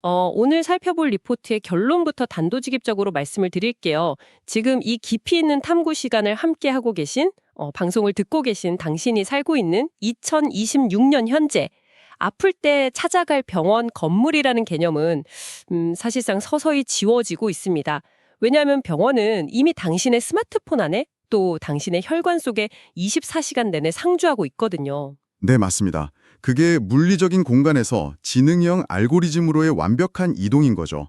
오늘 살펴볼 리포트의 결론부터 단도직입적으로 말씀을 드릴게요. 지금 이 깊이 있는 탐구 시간을 함께 하고 계신, 방송을 듣고 계신 당신이 살고 있는 2026년 현재, 아플 때 찾아갈 병원 건물이라는 개념은 사실상 서서히 지워지고 있습니다. 왜냐하면 병원은 이미 당신의 스마트폰 안에 또 당신의 혈관 속에 24시간 내내 상주하고 있거든요. 네, 맞습니다. 그게 물리적인 공간에서 지능형 알고리즘으로의 완벽한 이동인 거죠.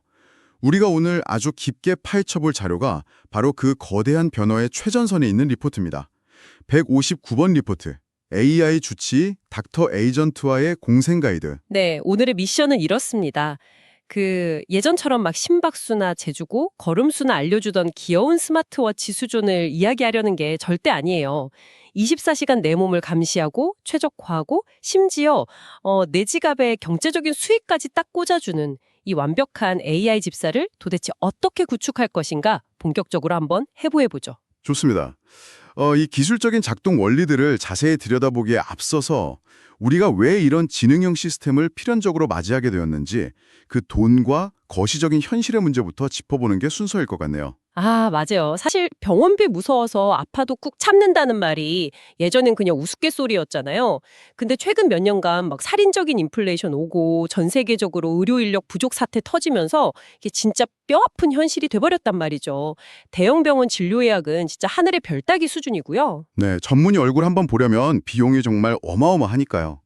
우리가 오늘 아주 깊게 파헤쳐볼 자료가 바로 그 거대한 변화의 최전선에 있는 리포트입니다. 159번 리포트, AI 주치 닥터 에이전트와의 공생 가이드. 네, 오늘의 미션은 이렇습니다. 예전처럼 막 심박수나 재주고 걸음수나 알려주던 귀여운 스마트워치 수준을 이야기하려는 게 절대 아니에요. 24시간 내 몸을 감시하고 최적화하고 심지어 내 지갑에 경제적인 수익까지 딱 꽂아주는 이 완벽한 AI 집사를 도대체 어떻게 구축할 것인가 본격적으로 한번 해보해보죠. 좋습니다. 이 기술적인 작동 원리들을 자세히 들여다보기에 앞서서 우리가 왜 이런 지능형 시스템을 필연적으로 맞이하게 되었는지 그 돈과 거시적인 현실의 문제부터 짚어보는 게 순서일 것 같네요. 아, 맞아요. 사실 병원비 무서워서 아파도 꾹 참는다는 말이 예전엔 그냥 우스갯소리였잖아요. 근데 최근 몇 년간 막 살인적인 인플레이션 오고 전 세계적으로 의료 인력 부족 사태 터지면서 이게 진짜 뼈아픈 현실이 돼버렸단 말이죠. 대형 병원 진료 예약은 진짜 하늘의 별 따기 수준이고요. 네, 전문의 얼굴 한번 보려면 비용이 정말 어마어마하니까요.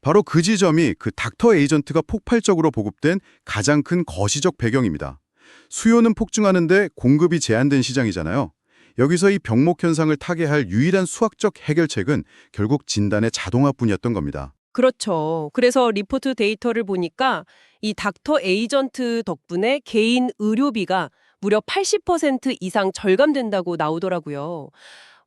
바로 그 지점이 그 닥터 에이전트가 폭발적으로 보급된 가장 큰 거시적 배경입니다. 수요는 폭증하는데 공급이 제한된 시장이잖아요. 여기서 이 병목 현상을 타개할 유일한 수학적 해결책은 결국 진단의 자동화뿐이었던 겁니다. 그렇죠. 그래서 리포트 데이터를 보니까 이 닥터 에이전트 덕분에 개인 의료비가 무려 80% 이상 절감된다고 나오더라고요.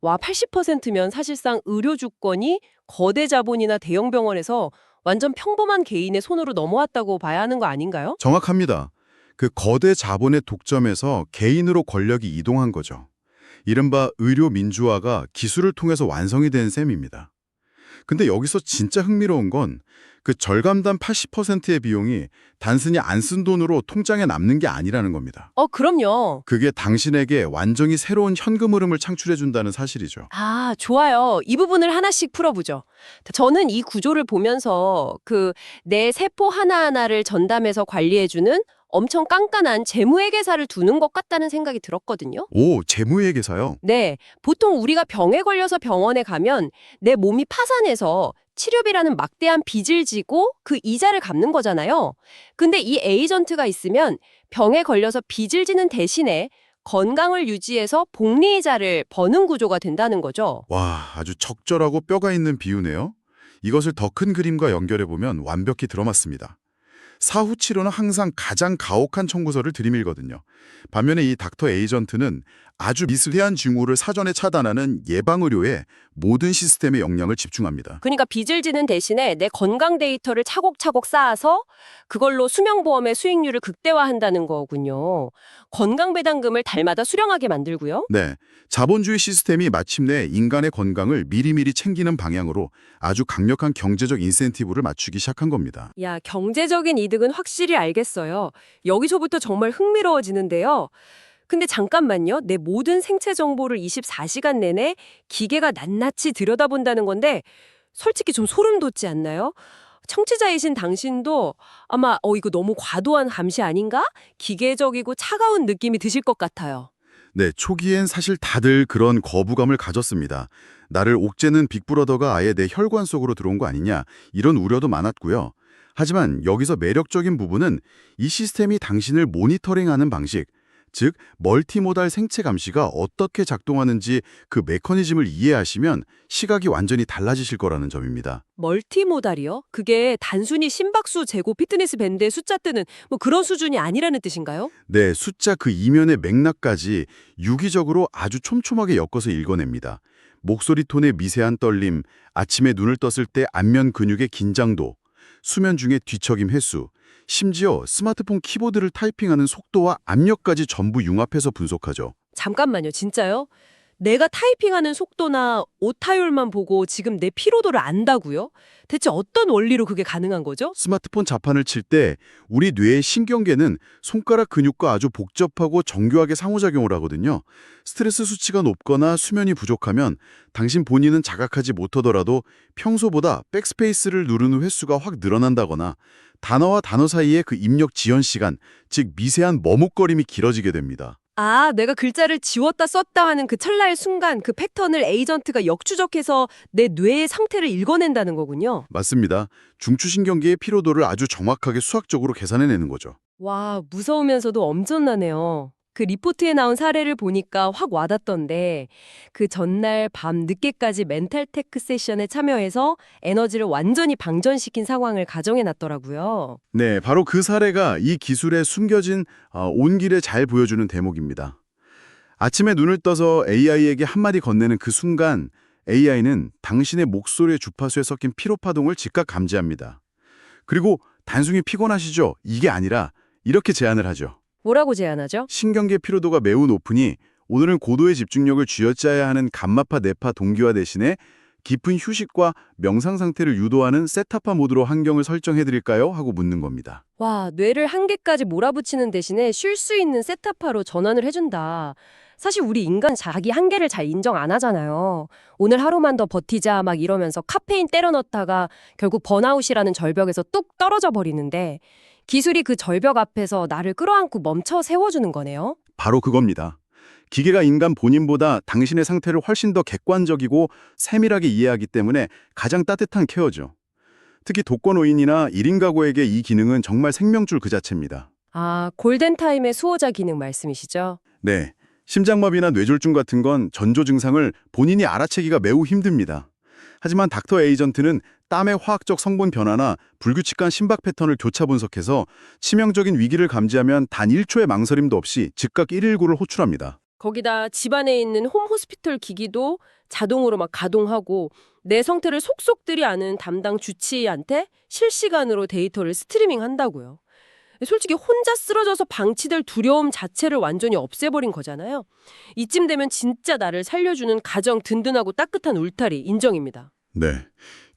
와, 80%면 사실상 의료 주권이 거대 자본이나 대형 병원에서 완전 평범한 개인의 손으로 넘어왔다고 봐야 하는 거 아닌가요? 정확합니다. 그 거대 자본의 독점에서 개인으로 권력이 이동한 거죠. 이른바 의료 민주화가 기술을 통해서 완성이 된 셈입니다. 근데 여기서 진짜 흥미로운 건 그 절감단 80%의 비용이 단순히 안 쓴 돈으로 통장에 남는 게 아니라는 겁니다. 그럼요. 그게 당신에게 완전히 새로운 현금 흐름을 창출해준다는 사실이죠. 아, 좋아요. 이 부분을 하나씩 풀어보죠. 저는 이 구조를 보면서 내 세포 하나하나를 전담해서 관리해주는 엄청 깐깐한 재무회계사를 두는 것 같다는 생각이 들었거든요. 오, 재무회계사요? 네, 보통 우리가 병에 걸려서 병원에 가면 내 몸이 파산해서 치료비라는 막대한 빚을 지고 그 이자를 갚는 거잖아요. 근데 이 에이전트가 있으면 병에 걸려서 빚을 지는 대신에 건강을 유지해서 복리이자를 버는 구조가 된다는 거죠. 와, 아주 적절하고 뼈가 있는 비유네요. 이것을 더 큰 그림과 연결해보면 완벽히 들어맞습니다. 사후 치료는 항상 가장 가혹한 청구서를 들이밀거든요. 반면에 이 닥터 에이전트는 아주 미세한 징후를 사전에 차단하는 예방의료에 모든 시스템의 역량을 집중합니다. 그러니까 빚을 지는 대신에 내 건강 데이터를 차곡차곡 쌓아서 그걸로 수명보험의 수익률을 극대화한다는 거군요. 건강배당금을 달마다 수령하게 만들고요. 네, 자본주의 시스템이 마침내 인간의 건강을 미리미리 챙기는 방향으로 아주 강력한 경제적 인센티브를 맞추기 시작한 겁니다. 야, 경제적인 이득은 확실히 알겠어요. 여기서부터 정말 흥미로워지는데요. 근데 잠깐만요. 내 모든 생체 정보를 24시간 내내 기계가 낱낱이 들여다본다는 건데 솔직히 좀 소름 돋지 않나요? 청취자이신 당신도 아마 이거 너무 과도한 감시 아닌가? 기계적이고 차가운 느낌이 드실 것 같아요. 네, 초기엔 사실 다들 그런 거부감을 가졌습니다. 나를 옥죄는 빅브러더가 아예 내 혈관 속으로 들어온 거 아니냐, 이런 우려도 많았고요. 하지만 여기서 매력적인 부분은 이 시스템이 당신을 모니터링하는 방식, 즉 멀티모달 생체 감시가 어떻게 작동하는지 그 메커니즘을 이해하시면 시각이 완전히 달라지실 거라는 점입니다. 멀티모달이요? 그게 단순히 심박수 재고 피트니스 밴드에 숫자 뜨는 뭐 그런 수준이 아니라는 뜻인가요? 네, 숫자 그 이면의 맥락까지 유기적으로 아주 촘촘하게 엮어서 읽어냅니다. 목소리 톤의 미세한 떨림, 아침에 눈을 떴을 때 안면 근육의 긴장도, 수면 중의 뒤척임 횟수, 심지어 스마트폰 키보드를 타이핑하는 속도와 압력까지 전부 융합해서 분석하죠. 잠깐만요, 진짜요? 내가 타이핑하는 속도나 오타율만 보고 지금 내 피로도를 안다고요? 대체 어떤 원리로 그게 가능한 거죠? 스마트폰 자판을 칠 때 우리 뇌의 신경계는 손가락 근육과 아주 복잡하고 정교하게 상호작용을 하거든요. 스트레스 수치가 높거나 수면이 부족하면 당신 본인은 자각하지 못하더라도 평소보다 백스페이스를 누르는 횟수가 확 늘어난다거나 단어와 단어 사이의 그 입력 지연 시간, 즉 미세한 머뭇거림이 길어지게 됩니다. 아, 내가 글자를 지웠다 썼다 하는 그 찰나의 순간 그 패턴을 에이전트가 역추적해서 내 뇌의 상태를 읽어낸다는 거군요. 맞습니다. 중추신경계의 피로도를 아주 정확하게 수학적으로 계산해내는 거죠. 와, 무서우면서도 엄청나네요. 그 리포트에 나온 사례를 보니까 확 와닿던데 그 전날 밤 늦게까지 멘탈 테크 세션에 참여해서 에너지를 완전히 방전시킨 상황을 가정해 놨더라고요. 네, 바로 그 사례가 이 기술의 숨겨진 온기를 잘 보여주는 대목입니다. 아침에 눈을 떠서 AI에게 한마디 건네는 그 순간 AI는 당신의 목소리의 주파수에 섞인 피로파동을 즉각 감지합니다. 그리고 단순히 피곤하시죠? 이게 아니라 이렇게 제안을 하죠. 뭐라고 제안하죠? 신경계 피로도가 매우 높으니 오늘은 고도의 집중력을 쥐어짜야 하는 감마파 뇌파 동기화 대신에 깊은 휴식과 명상 상태를 유도하는 세타파 모드로 환경을 설정해드릴까요? 하고 묻는 겁니다. 와, 뇌를 한계까지 몰아붙이는 대신에 쉴 수 있는 세타파로 전환을 해준다. 사실 우리 인간 자기 한계를 잘 인정 안 하잖아요. 오늘 하루만 더 버티자 막 이러면서 카페인 때려 넣다가 결국 번아웃이라는 절벽에서 뚝 떨어져 버리는데 기술이 그 절벽 앞에서 나를 끌어안고 멈춰 세워주는 거네요. 바로 그겁니다. 기계가 인간 본인보다 당신의 상태를 훨씬 더 객관적이고 세밀하게 이해하기 때문에 가장 따뜻한 케어죠. 특히 독거노인이나 1인 가구에게 이 기능은 정말 생명줄 그 자체입니다. 아, 골든타임의 수호자 기능 말씀이시죠? 네, 심장마비나 뇌졸중 같은 건 전조 증상을 본인이 알아채기가 매우 힘듭니다. 하지만 닥터 에이전트는 땀의 화학적 성분 변화나 불규칙한 심박 패턴을 교차 분석해서 치명적인 위기를 감지하면 단 1초의 망설임도 없이 즉각 119를 호출합니다. 거기다 집안에 있는 홈호스피털 기기도 자동으로 막 가동하고 내 상태를 속속들이 아는 담당 주치의한테 실시간으로 데이터를 스트리밍 한다고요. 솔직히 혼자 쓰러져서 방치될 두려움 자체를 완전히 없애버린 거잖아요. 이쯤 되면 진짜 나를 살려주는 가정 든든하고 따뜻한 울타리 인정입니다. 네,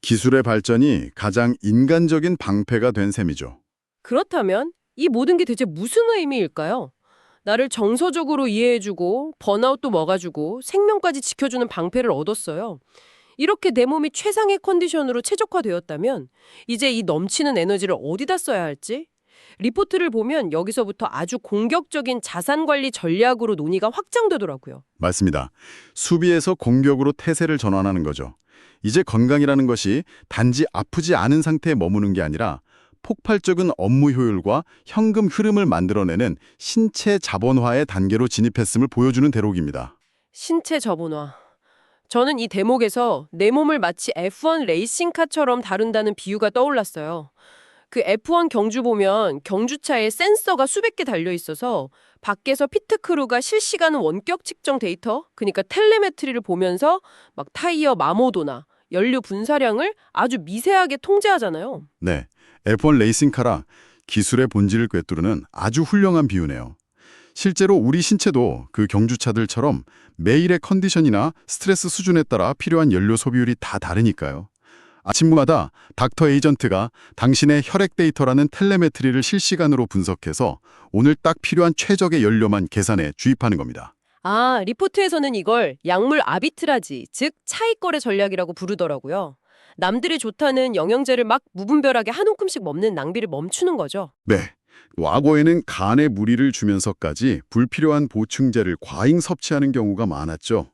기술의 발전이 가장 인간적인 방패가 된 셈이죠. 그렇다면 이 모든 게 대체 무슨 의미일까요? 나를 정서적으로 이해해주고 번아웃도 먹어주고 생명까지 지켜주는 방패를 얻었어요. 이렇게 내 몸이 최상의 컨디션으로 최적화되었다면 이제 이 넘치는 에너지를 어디다 써야 할지? 리포트를 보면 여기서부터 아주 공격적인 자산관리 전략으로 논의가 확장되더라고요. 맞습니다. 수비에서 공격으로 태세를 전환하는 거죠. 이제 건강이라는 것이 단지 아프지 않은 상태에 머무는 게 아니라 폭발적인 업무 효율과 현금 흐름을 만들어내는 신체 자본화의 단계로 진입했음을 보여주는 대목입니다. 신체 저본화. 저는 이 대목에서 내 몸을 마치 F1 레이싱카처럼 다룬다는 비유가 떠올랐어요. 그 F1 경주 보면 경주차에 센서가 수백 개 달려 있어서 밖에서 피트크루가 실시간 원격 측정 데이터, 그러니까 텔레메트리를 보면서 막 타이어 마모도나 연료 분사량을 아주 미세하게 통제하잖아요. 네, F1 레이싱카라 기술의 본질을 꿰뚫는 아주 훌륭한 비유네요. 실제로 우리 신체도 그 경주차들처럼 매일의 컨디션이나 스트레스 수준에 따라 필요한 연료 소비율이 다 다르니까요. 아침마다 닥터 에이전트가 당신의 혈액 데이터라는 텔레메트리를 실시간으로 분석해서 오늘 딱 필요한 최적의 연료만 계산해 주입하는 겁니다. 아, 리포트에서는 이걸 약물 아비트라지, 즉 차익거래 전략이라고 부르더라고요. 남들이 좋다는 영양제를 막 무분별하게 한 움큼씩 먹는 낭비를 멈추는 거죠. 네, 과거에는 간에 무리를 주면서까지 불필요한 보충제를 과잉 섭취하는 경우가 많았죠.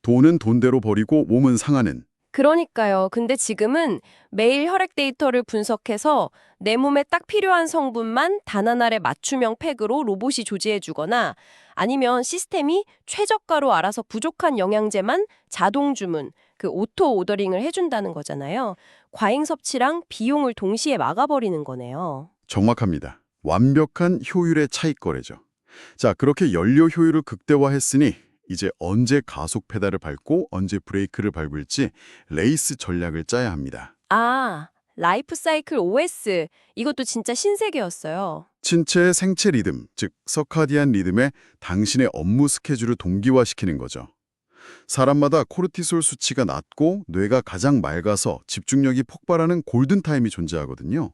돈은 돈대로 버리고 몸은 상하는. 그러니까요. 근데 지금은 매일 혈액 데이터를 분석해서 내 몸에 딱 필요한 성분만 단 하나의 맞춤형 팩으로 로봇이 조제해주거나 아니면 시스템이 최저가로 알아서 부족한 영양제만 자동 주문, 그 오토 오더링을 해준다는 거잖아요. 과잉 섭취랑 비용을 동시에 막아버리는 거네요. 정확합니다. 완벽한 효율의 차익거래죠. 자, 그렇게 연료 효율을 극대화했으니 이제 언제 가속 페달을 밟고 언제 브레이크를 밟을지 레이스 전략을 짜야 합니다. 아, 라이프 사이클 OS. 이것도 진짜 신세계였어요. 신체의 생체 리듬, 즉 서카디안 리듬에 당신의 업무 스케줄을 동기화시키는 거죠. 사람마다 코르티솔 수치가 낮고 뇌가 가장 맑아서 집중력이 폭발하는 골든타임이 존재하거든요.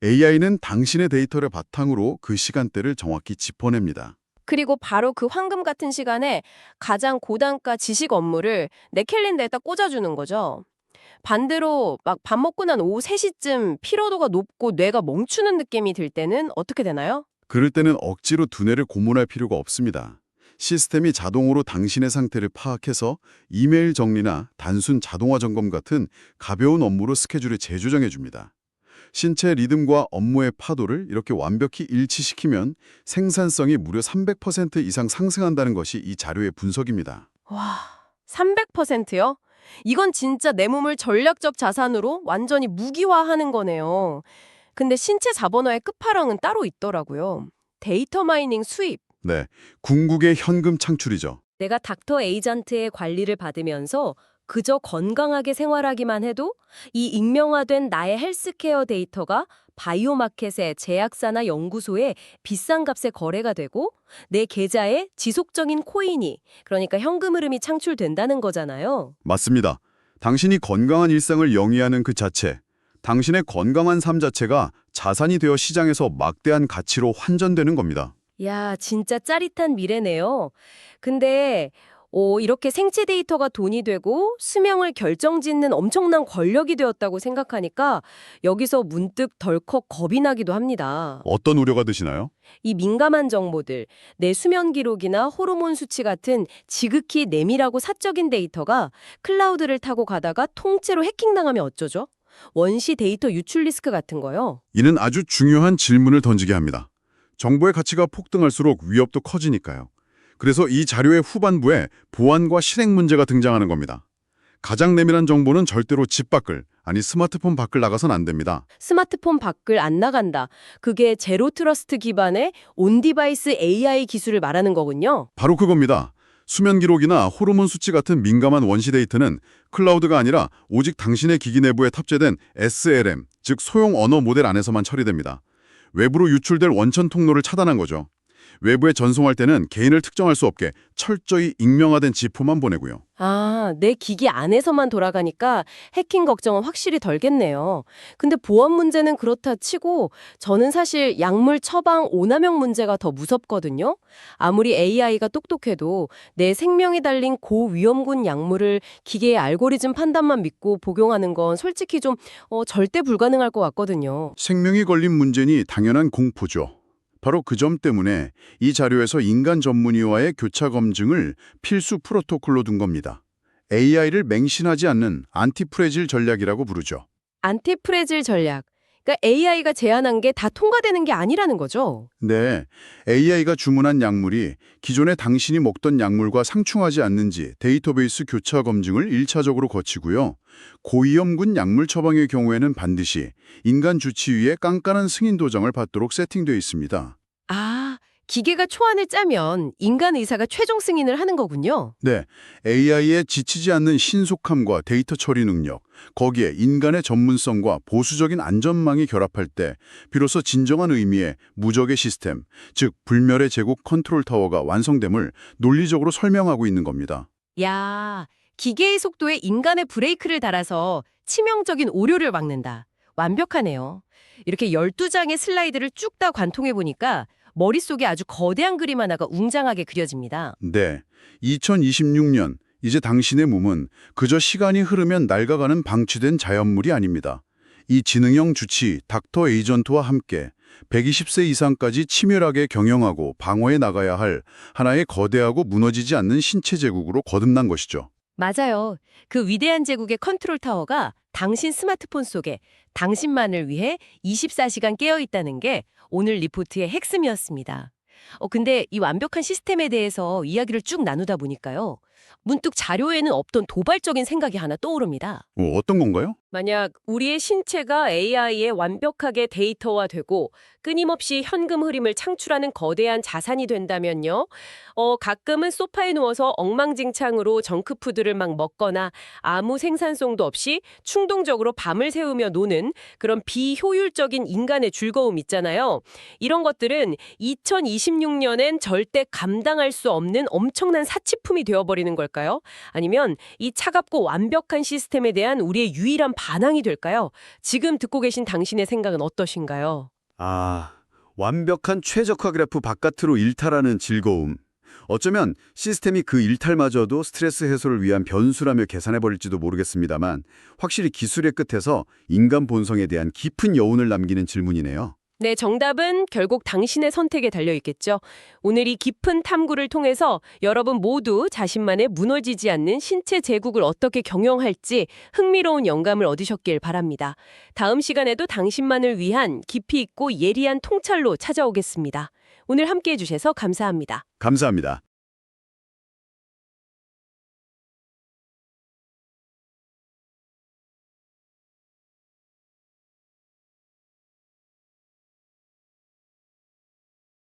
AI는 당신의 데이터를 바탕으로 그 시간대를 정확히 짚어냅니다. 그리고 바로 그 황금 같은 시간에 가장 고단가 지식 업무를 내 캘린더에다 꽂아주는 거죠. 반대로 막 밥 먹고 난 오후 3시쯤 피로도가 높고 뇌가 멈추는 느낌이 들 때는 어떻게 되나요? 그럴 때는 억지로 두뇌를 고문할 필요가 없습니다. 시스템이 자동으로 당신의 상태를 파악해서 이메일 정리나 단순 자동화 점검 같은 가벼운 업무로 스케줄을 재조정해 줍니다. 신체 리듬과 업무의 파도를 이렇게 완벽히 일치시키면 생산성이 무려 300% 이상 상승한다는 것이 이 자료의 분석입니다. 와, 300%요? 이건 진짜 내 몸을 전략적 자산으로 완전히 무기화하는 거네요. 근데 신체 자본화의 끝판왕은 따로 있더라고요. 데이터 마이닝 수입. 네, 궁극의 현금 창출이죠. 내가 닥터 에이전트의 관리를 받으면서 그저 건강하게 생활하기만 해도 이 익명화된 나의 헬스케어 데이터가 바이오마켓의 제약사나 연구소에 비싼 값에 거래가 되고 내 계좌에 지속적인 코인이, 그러니까 현금 흐름이 창출된다는 거잖아요. 맞습니다. 당신이 건강한 일상을 영위하는 그 자체, 당신의 건강한 삶 자체가 자산이 되어 시장에서 막대한 가치로 환전되는 겁니다. 야, 진짜 짜릿한 미래네요. 근데 이렇게 생체 데이터가 돈이 되고 수명을 결정짓는 엄청난 권력이 되었다고 생각하니까 여기서 문득 덜컥 겁이 나기도 합니다. 어떤 우려가 드시나요? 이 민감한 정보들, 내 수면 기록이나 호르몬 수치 같은 지극히 내밀하고 사적인 데이터가 클라우드를 타고 가다가 통째로 해킹당하면 어쩌죠? 원시 데이터 유출 리스크 같은 거요. 이는 아주 중요한 질문을 던지게 합니다. 정보의 가치가 폭등할수록 위협도 커지니까요. 그래서 이 자료의 후반부에 보안과 실행 문제가 등장하는 겁니다. 가장 내밀한 정보는 절대로 집 밖을, 아니 스마트폰 밖을 나가선 안 됩니다. 스마트폰 밖을 안 나간다. 그게 제로 트러스트 기반의 온디바이스 AI 기술을 말하는 거군요. 바로 그겁니다. 수면 기록이나 호르몬 수치 같은 민감한 원시 데이터는 클라우드가 아니라 오직 당신의 기기 내부에 탑재된 SLM, 즉 소형 언어 모델 안에서만 처리됩니다. 외부로 유출될 원천 통로를 차단한 거죠. 외부에 전송할 때는 개인을 특정할 수 없게 철저히 익명화된 지표만 보내고요. 아, 내 기기 안에서만 돌아가니까 해킹 걱정은 확실히 덜겠네요. 근데 보안 문제는 그렇다 치고 저는 사실 약물 처방 오남용 문제가 더 무섭거든요. 아무리 AI가 똑똑해도 내 생명이 달린 고위험군 약물을 기계의 알고리즘 판단만 믿고 복용하는 건 솔직히 좀 절대 불가능할 것 같거든요. 생명이 걸린 문제니 당연한 공포죠. 바로 그 점 때문에 이 자료에서 인간 전문의와의 교차 검증을 필수 프로토콜로 둔 겁니다. AI를 맹신하지 않는 안티프레질 전략이라고 부르죠. 안티프레질 전략. 그러니까 AI가 제안한 게 다 통과되는 게 아니라는 거죠. 네, AI가 주문한 약물이 기존에 당신이 먹던 약물과 상충하지 않는지 데이터베이스 교차 검증을 1차적으로 거치고요. 고위험군 약물 처방의 경우에는 반드시 인간 주치의의 깐깐한 승인 도장을 받도록 세팅되어 있습니다. 아, 기계가 초안을 짜면 인간 의사가 최종 승인을 하는 거군요. 네, AI에 지치지 않는 신속함과 데이터 처리 능력, 거기에 인간의 전문성과 보수적인 안전망이 결합할 때 비로소 진정한 의미의 무적의 시스템, 즉 불멸의 제국 컨트롤 타워가 완성됨을 논리적으로 설명하고 있는 겁니다. 야, 기계의 속도에 인간의 브레이크를 달아서 치명적인 오류를 막는다. 완벽하네요. 이렇게 12장의 슬라이드를 쭉 다 관통해 보니까 머릿속에 아주 거대한 그림 하나가 웅장하게 그려집니다. 네, 2026년 이제 당신의 몸은 그저 시간이 흐르면 낡아가는 방치된 자연물이 아닙니다. 이 지능형 주치 닥터 에이전트와 함께 120세 이상까지 치밀하게 경영하고 방어해 나가야 할 하나의 거대하고 무너지지 않는 신체 제국으로 거듭난 것이죠. 맞아요. 그 위대한 제국의 컨트롤 타워가 당신 스마트폰 속에 당신만을 위해 24시간 깨어 있다는 게 오늘 리포트의 핵심이었습니다. 근데 이 완벽한 시스템에 대해서 이야기를 쭉 나누다 보니까요. 문득 자료에는 없던 도발적인 생각이 하나 떠오릅니다. 어떤 건가요? 만약 우리의 신체가 AI에 완벽하게 데이터화되고 끊임없이 현금 흐름을 창출하는 거대한 자산이 된다면요. 가끔은 소파에 누워서 엉망진창으로 정크푸드를 막 먹거나 아무 생산성도 없이 충동적으로 밤을 새우며 노는 그런 비효율적인 인간의 즐거움 있잖아요. 이런 것들은 2026년엔 절대 감당할 수 없는 엄청난 사치품이 되어버리는 되는 걸까요? 아니면 이 차갑고 완벽한 시스템에 대한 우리의 유일한 반항이 될까요? 지금 듣고 계신 당신의 생각은 어떠신가요? 아, 완벽한 최적화 그래프 바깥으로 일탈하는 즐거움. 어쩌면 시스템이 그 일탈마저도 스트레스 해소를 위한 변수라며 계산해버릴지도 모르겠습니다만 확실히 기술의 끝에서 인간 본성에 대한 깊은 여운을 남기는 질문이네요. 네, 정답은 결국 당신의 선택에 달려 있겠죠. 오늘 이 깊은 탐구를 통해서 여러분 모두 자신만의 무너지지 않는 신체 제국을 어떻게 경영할지 흥미로운 영감을 얻으셨길 바랍니다. 다음 시간에도 당신만을 위한 깊이 있고 예리한 통찰로 찾아오겠습니다. 오늘 함께해 주셔서 감사합니다. 감사합니다.